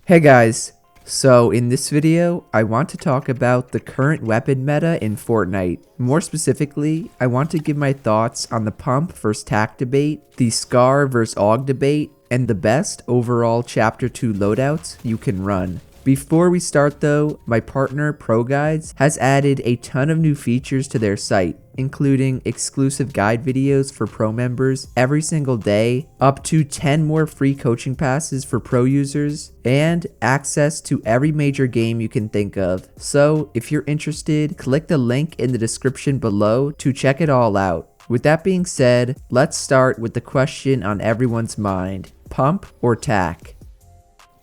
Hey guys, so in this video, I want to talk about the current weapon meta in Fortnite. More specifically, I want to give my thoughts on the pump vs tac debate, the scar vs AUG debate, and the best overall Chapter 2 loadouts you can run. Before we start though, my partner Pro Guides has added a ton of new features to their site, including exclusive guide videos for pro members every single day, up to 10 more free coaching passes for pro users, and access to every major game you can think of. So if you're interested, click the link in the description below to check it all out. With that being said, let's start with the question on everyone's mind: pump or tac?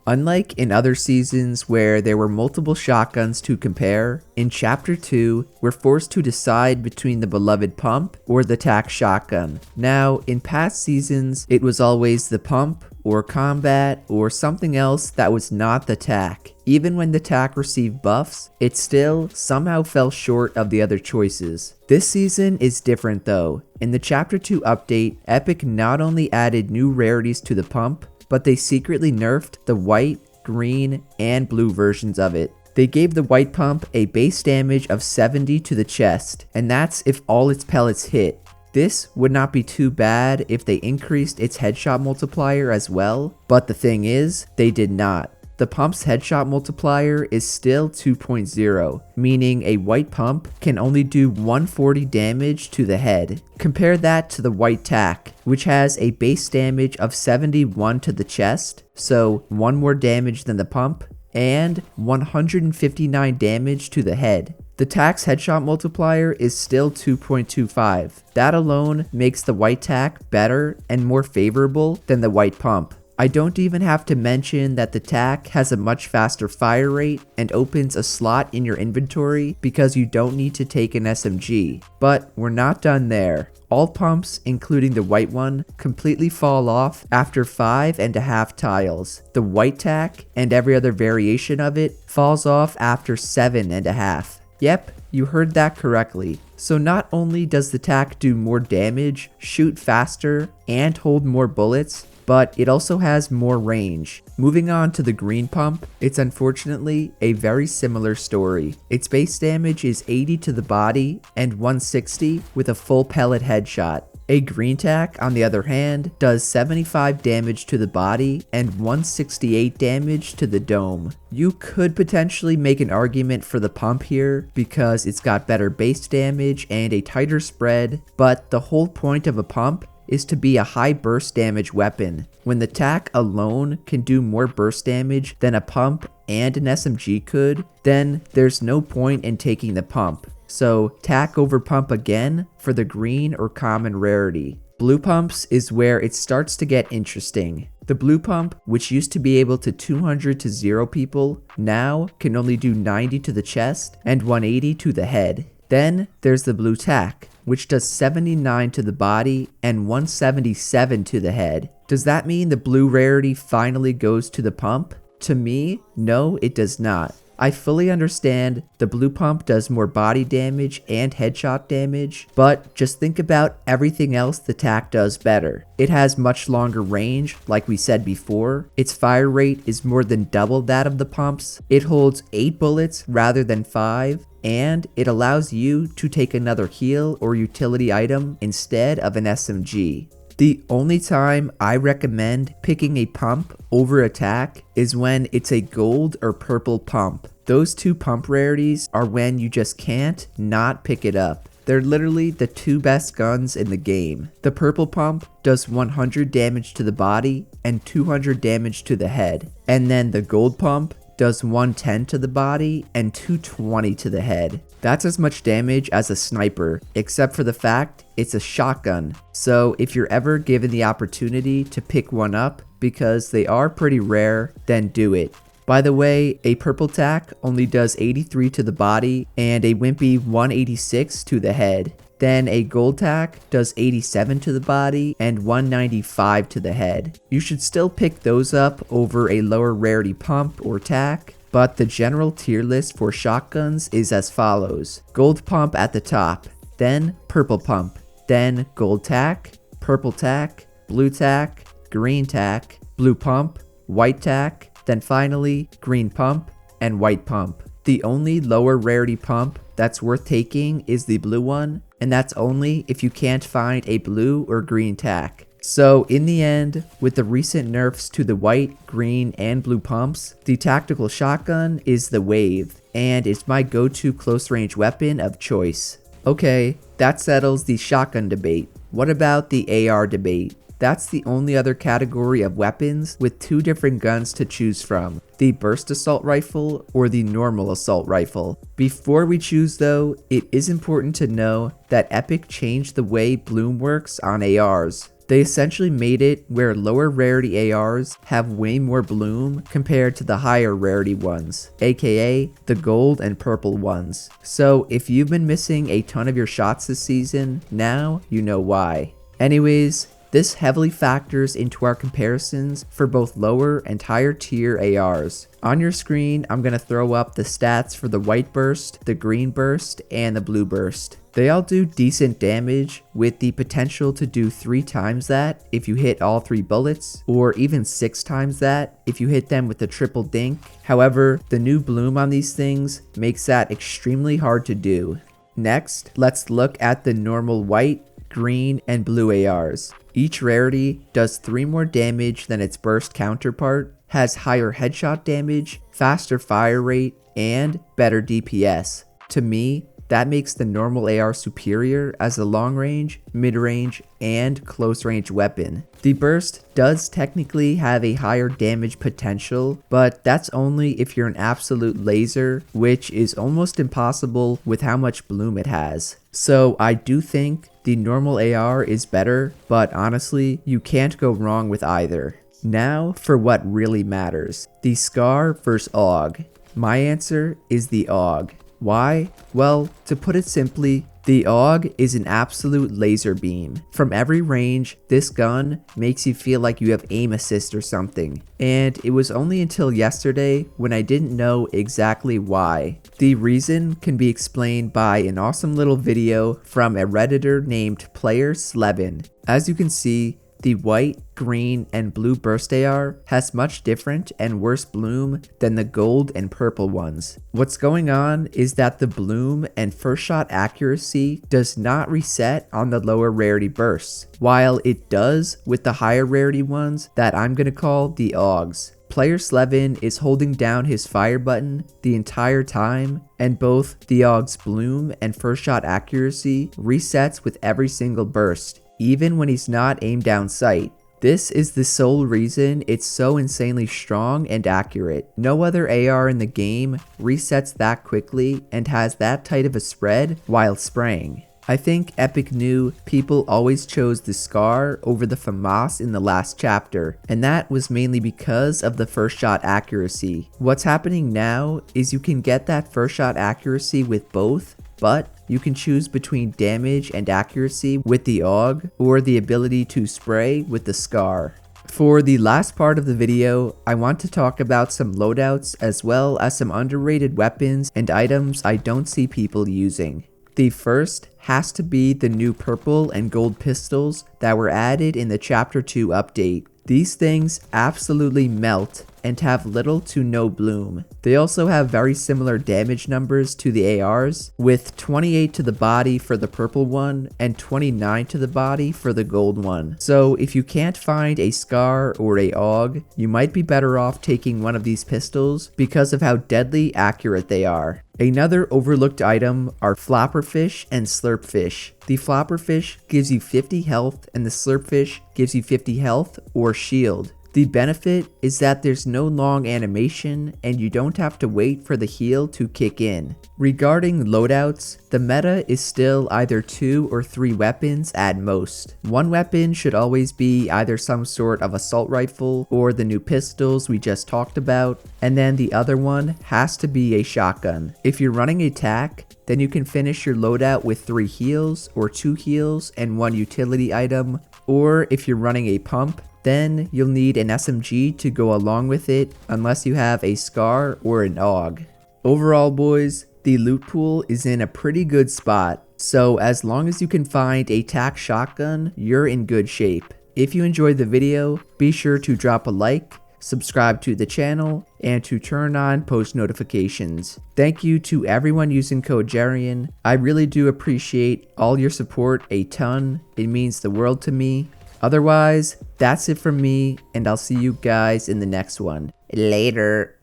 Unlike in other seasons where there were multiple shotguns to compare, in Chapter 2, we're forced to decide between the beloved pump or the tac shotgun. Now, in past seasons, it was always the pump or combat or something else that was not the tac. Even when the tac received buffs, it still somehow fell short of the other choices. This season is different though. In the Chapter 2 update, Epic not only added new rarities to the pump, but they secretly nerfed the white, green, and blue versions of it. They gave the white pump a base damage of 70 to the chest, and that's if all its pellets hit. This would not be too bad if they increased its headshot multiplier as well, but the thing is, they did not. The pump's headshot multiplier is still 2.0, meaning a white pump can only do 140 damage to the head. Compare that to the white tac, which has a base damage of 71 to the chest, so 1 more damage than the pump, and 159 damage to the head. The tac's headshot multiplier is still 2.25. That alone makes the white tac better and more favorable than the white pump. I don't even have to mention that the tac has a much faster fire rate and opens a slot in your inventory because you don't need to take an SMG. But we're not done there. All pumps, including the white one, completely fall off after 5.5 tiles. The white tac, and every other variation of it, falls off after 7.5. Yep, you heard that correctly. So not only does the tac do more damage, shoot faster, and hold more bullets, but it also has more range. Moving on to the green pump, it's unfortunately a very similar story. Its base damage is 80 to the body and 160 with a full pellet headshot. A green tac, on the other hand, does 75 damage to the body and 168 damage to the dome. You could potentially make an argument for the pump here because it's got better base damage and a tighter spread, but the whole point of a pump is to be a high burst damage weapon. When the tac alone can do more burst damage than a pump and an SMG could, then there's no point in taking the pump. So tac over pump again for the green or common rarity. Blue pumps is where it starts to get interesting. The blue pump, which used to be able to 200 to 0 people, now can only do 90 to the chest and 180 to the head. Then there's the blue tac, which does 79 to the body and 177 to the head. Does that mean the blue rarity finally goes to the pump? To me, no, it does not. I fully understand the blue pump does more body damage and headshot damage, but just think about everything else the tac does better. It has much longer range, like we said before. Its fire rate is more than double that of the pumps. It holds 8 bullets rather than 5. And it allows you to take another heal or utility item instead of an SMG. The only time I recommend picking a pump over a tac is when it's a gold or purple pump. Those two pump rarities are when you just can't not pick it up. They're literally the two best guns in the game. The purple pump does 100 damage to the body and 200 damage to the head. And then the gold pump does 110 to the body and 220 to the head. That's as much damage as a sniper, except for the fact it's a shotgun. So if you're ever given the opportunity to pick one up, because they are pretty rare, then do it. By the way, a purple tac only does 83 to the body and a wimpy 186 to the head. Then a gold tac does 87 to the body and 195 to the head. You should still pick those up over a lower rarity pump or tac, but the general tier list for shotguns is as follows. Gold pump at the top, then purple pump, then gold tac, purple tac, blue tac, green tac, blue pump, white tac, then finally green pump and white pump. The only lower rarity pump that's worth taking is the blue one, and that's only if you can't find a blue or green tack. So in the end, with the recent nerfs to the white, green, and blue pumps, the tactical shotgun is the wave, and it's my go-to close range weapon of choice. Okay, that settles the shotgun debate. What about the AR debate? That's the only other category of weapons with two different guns to choose from, the burst assault rifle or the normal assault rifle. Before we choose though, it is important to know that Epic changed the way bloom works on ARs. They essentially made it where lower rarity ARs have way more bloom compared to the higher rarity ones, aka the gold and purple ones. So if you've been missing a ton of your shots this season, now you know why. Anyways, this heavily factors into our comparisons for both lower and higher tier ARs. On your screen, I'm going to throw up the stats for the white burst, the green burst, and the blue burst. They all do decent damage with the potential to do 3 times that if you hit all 3 bullets, or even 6 times that if you hit them with the triple dink. However, the new bloom on these things makes that extremely hard to do. Next, let's look at the normal white, green, and blue ARs. Each rarity does 3 more damage than its burst counterpart, has higher headshot damage, faster fire rate, and better DPS. To me, that makes the normal AR superior as a long range, mid range, and close range weapon. The burst does technically have a higher damage potential, but that's only if you're an absolute laser, which is almost impossible with how much bloom it has. So I do think the normal AR is better, but honestly, you can't go wrong with either. Now for what really matters, the SCAR vs AUG. My answer is the AUG. Why? Well, to put it simply, the AUG is an absolute laser beam. From every range, this gun makes you feel like you have aim assist or something. And it was only until yesterday when I didn't know exactly why. The reason can be explained by an awesome little video from a Redditor named Player Slevin. As you can see, the white, green, and blue burst AR has much different and worse bloom than the gold and purple ones. What's going on is that the bloom and first shot accuracy does not reset on the lower rarity bursts, while it does with the higher rarity ones that I'm gonna call the AUGs. Player Slevin is holding down his fire button the entire time, and both the AUG's bloom and first shot accuracy resets with every single burst, even when he's not aimed down sight. This is the sole reason it's so insanely strong and accurate. No other AR in the game resets that quickly and has that tight of a spread while spraying. I think Epic knew people always chose the SCAR over the FAMAS in the last chapter, and that was mainly because of the first shot accuracy. What's happening now is you can get that first shot accuracy with both, but you can choose between damage and accuracy with the AUG or the ability to spray with the SCAR. For the last part of the video, I want to talk about some loadouts as well as some underrated weapons and items I don't see people using. The first has to be the new purple and gold pistols that were added in the Chapter 2 update. These things absolutely melt and have little to no bloom. They also have very similar damage numbers to the ARs, with 28 to the body for the purple one and 29 to the body for the gold one. So if you can't find a SCAR or a AUG, you might be better off taking one of these pistols because of how deadly accurate they are. Another overlooked item are flopperfish and slurpfish. The flopperfish gives you 50 health and the slurpfish gives you 50 health or shield. The benefit is that there's no long animation and you don't have to wait for the heal to kick in. Regarding loadouts, the meta is still either 2 or 3 weapons at most. One weapon should always be either some sort of assault rifle or the new pistols we just talked about, and then the other one has to be a shotgun. If you're running a tac, then you can finish your loadout with 3 heals or 2 heals and 1 utility item, or if you're running a pump, then you'll need an SMG to go along with it unless you have a SCAR or an AUG. Overall boys, the loot pool is in a pretty good spot, so as long as you can find a tac shotgun, you're in good shape. If you enjoyed the video, be sure to drop a like, subscribe to the channel, and to turn on post notifications. Thank you to everyone using code Jarian. I really do appreciate all your support a ton. It means the world to me. Otherwise, that's it from me, and I'll see you guys in the next one. Later.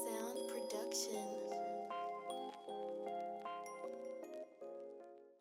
Sound production.